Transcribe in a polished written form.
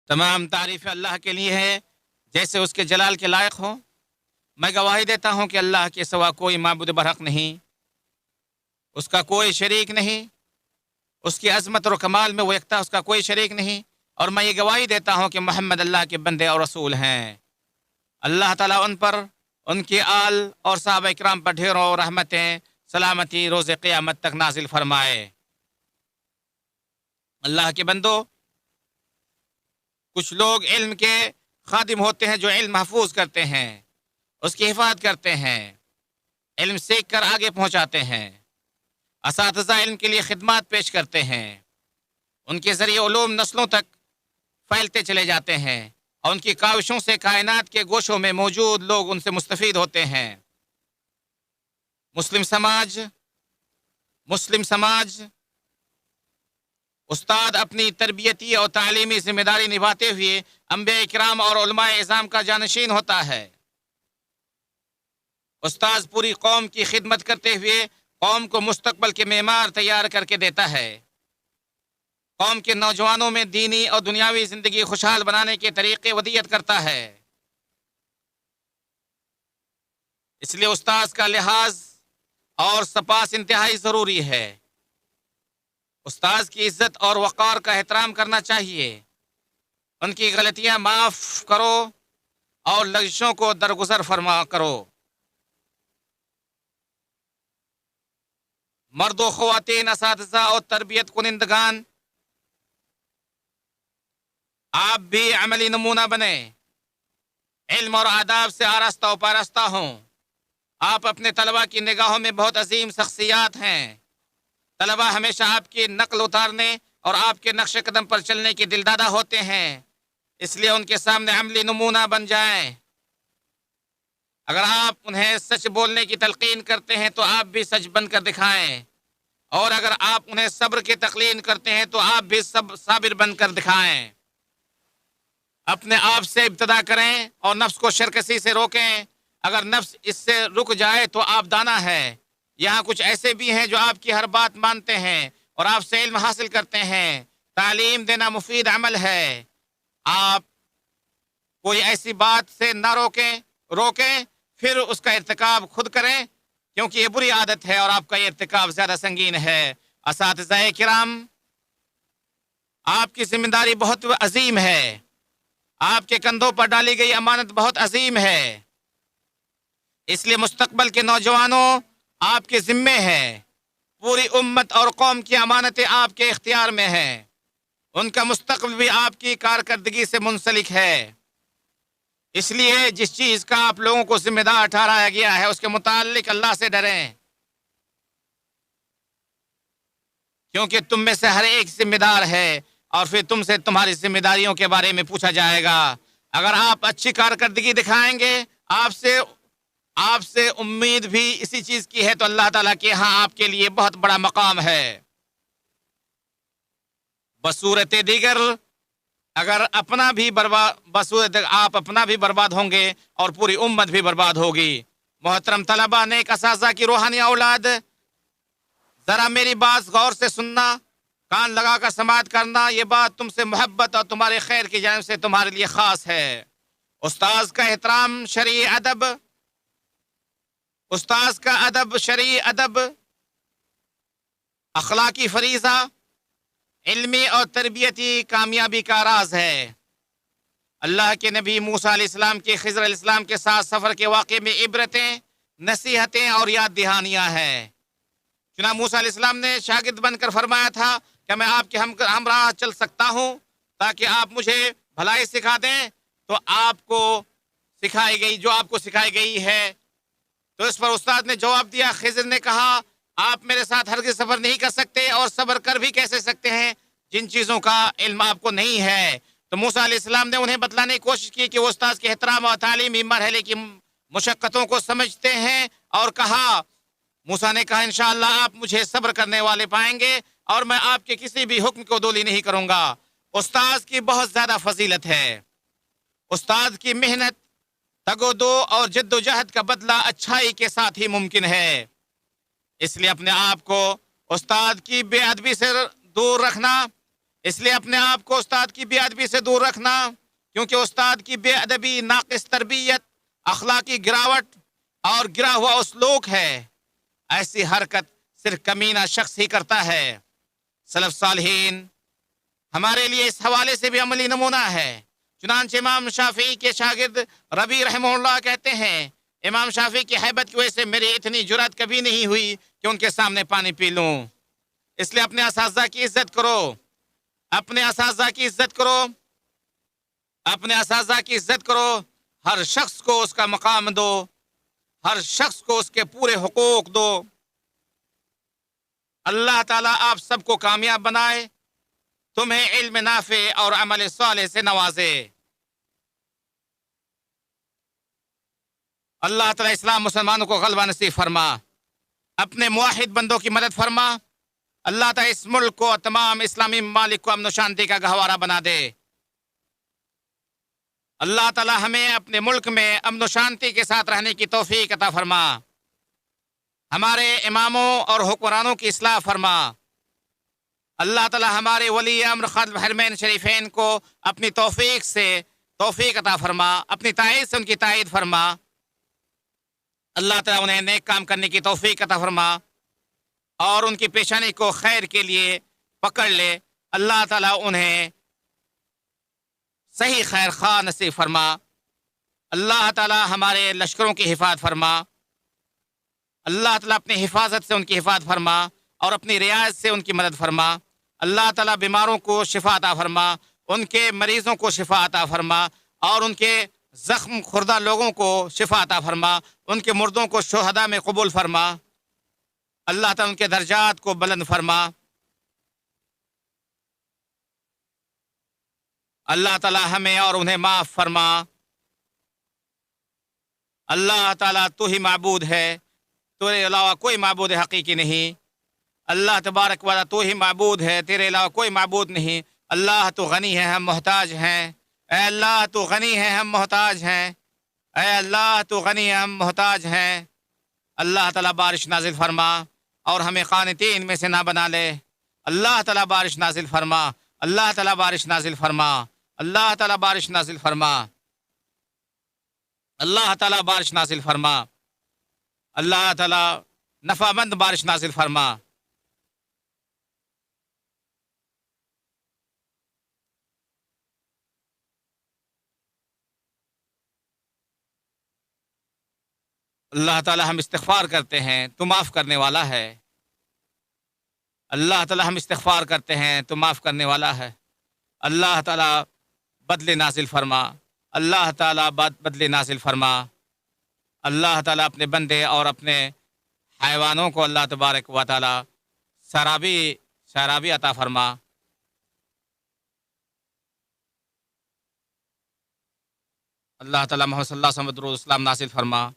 تمام تعریف اللہ کے لیے ہے جیسے اس کے جلال کے لائق ہو۔ میں گواہی دیتا ہوں کہ اللہ کے سوا کوئی معبود برحق نہیں، اس کا کوئی شریک نہیں، اس کی عظمت اور کمال میں وہ یکتا، اس کا کوئی شریک نہیں۔ اور میں یہ گواہی دیتا ہوں کہ محمد اللہ کے بندے اور رسول ہیں۔ اللہ تعالیٰ ان پر، ان کی آل اور صحابہ کرام پر ڈھیروں رحمتیں سلامتی روز قیامت تک نازل فرمائے۔ اللہ کے بندو، کچھ لوگ علم کے خادم ہوتے ہیں جو علم محفوظ کرتے ہیں، اس کی حفاظت کرتے ہیں، علم سیکھ کر آگے پہنچاتے ہیں۔ اساتذہ علم کے لیے خدمات پیش کرتے ہیں، ان کے ذریعے علوم نسلوں تک پھیلتے چلے جاتے ہیں، اور ان کی کاوشوں سے کائنات کے گوشوں میں موجود لوگ ان سے مستفید ہوتے ہیں۔ مسلم سماج استاد اپنی تربیتی اور تعلیمی ذمہ داری نبھاتے ہوئے انبیاء کرام اور علماء اعظام کا جانشین ہوتا ہے۔ استاد پوری قوم کی خدمت کرتے ہوئے قوم کو مستقبل کے معمار تیار کر کے دیتا ہے، قوم کے نوجوانوں میں دینی اور دنیاوی زندگی خوشحال بنانے کے طریقے ودیت کرتا ہے۔ اس لیے استاذ کا لحاظ اور سپاس انتہائی ضروری ہے۔ استاذ کی عزت اور وقار کا احترام کرنا چاہیے، ان کی غلطیاں معاف کرو اور لغزشوں کو درگزر فرما کرو۔ مرد و خواتین، اساتذہ اور تربیت کنندگان، آپ بھی عملی نمونہ بنے، علم اور آداب سے آراستہ و پاراستہ ہوں۔ آپ اپنے طلبہ کی نگاہوں میں بہت عظیم شخصیات ہیں۔ طلبہ ہمیشہ آپ کی نقل اتارنے اور آپ کے نقش قدم پر چلنے کے دلدادہ ہوتے ہیں، اس لیے ان کے سامنے عملی نمونہ بن جائیں۔ اگر آپ انہیں سچ بولنے کی تلقین کرتے ہیں تو آپ بھی سچ بن کر دکھائیں، اور اگر آپ انہیں صبر کی تلقین کرتے ہیں تو آپ بھی صابر بن کر دکھائیں۔ اپنے آپ سے ابتدا کریں اور نفس کو شرکسی سے روکیں۔ اگر نفس اس سے رک جائے تو آپ دانا ہے۔ یہاں کچھ ایسے بھی ہیں جو آپ کی ہر بات مانتے ہیں اور آپ سے علم حاصل کرتے ہیں۔ تعلیم دینا مفید عمل ہے۔ آپ کوئی ایسی بات سے نہ روکیں پھر اس کا ارتکاب خود کریں، کیونکہ یہ بری عادت ہے اور آپ کا یہ ارتکاب زیادہ سنگین ہے۔ اساتذہ کرام، آپ کی ذمہ داری بہت عظیم ہے، آپ کے کندھوں پر ڈالی گئی امانت بہت عظیم ہے، اس لیے مستقبل کے نوجوانوں آپ کے ذمے ہے۔ پوری امت اور قوم کی امانتیں آپ کے اختیار میں ہیں، ان کا مستقبل بھی آپ کی کارکردگی سے منسلک ہے۔ اس لیے جس چیز کا آپ لوگوں کو ذمہ دار ٹھہرایا گیا ہے اس کے متعلق اللہ سے ڈریں، کیونکہ تم میں سے ہر ایک ذمہ دار ہے اور پھر تم سے تمہاری ذمہ داریوں کے بارے میں پوچھا جائے گا۔ اگر آپ اچھی کارکردگی دکھائیں گے، آپ سے امید بھی اسی چیز کی ہے، تو اللہ تعالیٰ کے ہاں آپ کے لیے بہت بڑا مقام ہے۔ بصورت دیگر اگر آپ اپنا بھی برباد ہوں گے اور پوری امت بھی برباد ہوگی۔ محترم طلبہ، نیک اساتذہ کی روحانی اولاد، ذرا میری بات غور سے سننا، کان لگا کر سماعت کرنا۔ یہ بات تم سے محبت اور تمہارے خیر کی جانب سے تمہارے لیے خاص ہے۔ استاذ کا احترام، شرعی ادب، استاذ کا ادب، شرعی ادب، اخلاقی فریضہ، علمی اور تربیتی کامیابی کا راز ہے۔ اللہ کے نبی موسیٰ علیہ السلام کے خضر علیہ السلام کے ساتھ سفر کے واقعے میں عبرتیں، نصیحتیں اور یاد دہانیاں ہیں۔ چنانچہ موسیٰ علیہ السلام نے شاگرد بن کر فرمایا تھا کہ میں آپ کے ہمراہ چل سکتا ہوں تاکہ آپ مجھے بھلائی سکھا دیں، تو آپ کو سکھائی گئی ہے۔ تو اس پر استاد نے جواب دیا، خضر نے کہا آپ میرے ساتھ ہرگز سفر نہیں کر سکتے اور صبر کر بھی کیسے سکتے ہیں جن چیزوں کا علم آپ کو نہیں ہے۔ تو موسیٰ علیہ السلام نے انہیں بتلانے کی کوشش کی کہ وہ استاد کے احترام اور تعلیمی مرحلے کی مشقتوں کو سمجھتے ہیں، اور کہا، موسیٰ نے کہا انشاءاللہ آپ مجھے صبر کرنے والے پائیں گے اور میں آپ کے کسی بھی حکم کو دولی نہیں کروں گا۔ استاد کی بہت زیادہ فضیلت ہے۔ استاد کی محنت، تگ و دو اور جد و جہد کا بدلہ اچھائی کے ساتھ ہی ممکن ہے۔ اس لیے اپنے آپ کو استاد کی بے ادبی سے دور رکھنا، اس لیے اپنے آپ کو استاد کی بے ادبی سے دور رکھنا، کیونکہ استاد کی بے ادبی ناقص تربیت، اخلاقی گراوٹ اور گرا ہوا اسلوک ہے۔ ایسی حرکت صرف کمینہ شخص ہی کرتا ہے۔ سلف صالحین ہمارے لیے اس حوالے سے بھی عملی نمونہ ہے۔ چنانچہ امام شافعی کے شاگرد ربی رحمہ اللہ کہتے ہیں، امام شافعی کی ہیبت کی وجہ سے میری اتنی جرأت کبھی نہیں ہوئی کہ ان کے سامنے پانی پی لوں۔ اس لیے اپنے اساتذہ کی عزت کرو، اپنے اساتذہ کی عزت کرو، اپنے اساتذہ کی عزت کرو۔ ہر شخص کو اس کا مقام دو، ہر شخص کو اس کے پورے حقوق دو۔ اللہ تعالیٰ آپ سب کو کامیاب بنائے، تمہیں علم نافع اور عمل صالح سے نوازے۔ اللہ تعالیٰ اسلام مسلمانوں کو غلبہ نصیب فرما، اپنے موحد بندوں کی مدد فرما۔ اللہ تعالیٰ اس ملک کو، تمام اسلامی ممالک کو امن و شانتی کا گہوارہ بنا دے۔ اللہ تعالیٰ ہمیں اپنے ملک میں امن و شانتی کے ساتھ رہنے کی توفیق عطا فرما۔ ہمارے اماموں اور حکمرانوں کی اصلاح فرما۔ اللہ تعالیٰ ہمارے ولی امر خادم الحرمین شریفین کو اپنی توفیق سے توفیق عطا فرما، اپنی تائید سے ان کی تائید فرما۔ اللہ تعالیٰ انہیں نیک کام کرنے کی توفیق عطا فرما اور ان کی پیشانی کو خیر کے لیے پکڑ لے۔ اللہ تعالیٰ انہیں صحیح خیر خواہ نصیب فرما۔ اللہ تعالیٰ ہمارے لشکروں کی حفاظت فرما۔ اللہ تعالیٰ اپنی حفاظت سے ان کی حفاظت فرما اور اپنی رعایت سے ان کی مدد فرما۔ اللہ تعالیٰ بیماروں کو شفا عطا فرما، ان کے مریضوں کو شفا عطا فرما اور ان کے زخم خوردہ لوگوں کو شفا عطا فرما، ان کے مردوں کو شہداء میں قبول فرما۔ اللہ تعالیٰ ان کے درجات کو بلند فرما۔ اللہ تعالیٰ ہمیں اور انہیں معاف فرما۔ اللہ تعالیٰ تو ہی معبود ہے، تیرے علاوہ کوئی معبود حقیقی نہیں۔ اللہ تبارک و تعالیٰ تو ہی معبود ہے، تیرے علاوہ کوئی معبود نہیں۔ اللہ تو غنی ہے، ہم محتاج ہیں۔ اے اللہ تو غنی ہے، ہم محتاج ہیں۔ اے اللہ تو غنی ہے، ہم محتاج ہیں۔ اللہ تعالیٰ بارش نازل فرما اور ہمیں قانتین میں سے نہ بنا لے۔ اللہ تعالیٰ بارش نازل فرما، اللہ تعالیٰ بارش نازل فرما، اللہ تعالیٰ بارش نازل فرما، اللہ تعالیٰ بارش نازل فرما، اللہ تعالیٰ نفع مند بارش نازل فرما۔ اللہ تعالیٰ ہم استغفار کرتے ہیں، تو معاف کرنے والا ہے۔ اللہ تعالیٰ ہم استغفار کرتے ہیں، تو معاف کرنے والا ہے۔ اللہ تعالیٰ بدلے نازل فرما، اللہ تعالیٰ بدلے نازل فرما۔ اللہ تعالیٰ اپنے بندے اور اپنے حیوانوں کو اللہ تبارک و تعالیٰ شرابی عطا فرما۔ اللہ تعالیٰ محمد صلی اللہ علیہ وسلم درود اسلام نازل فرما۔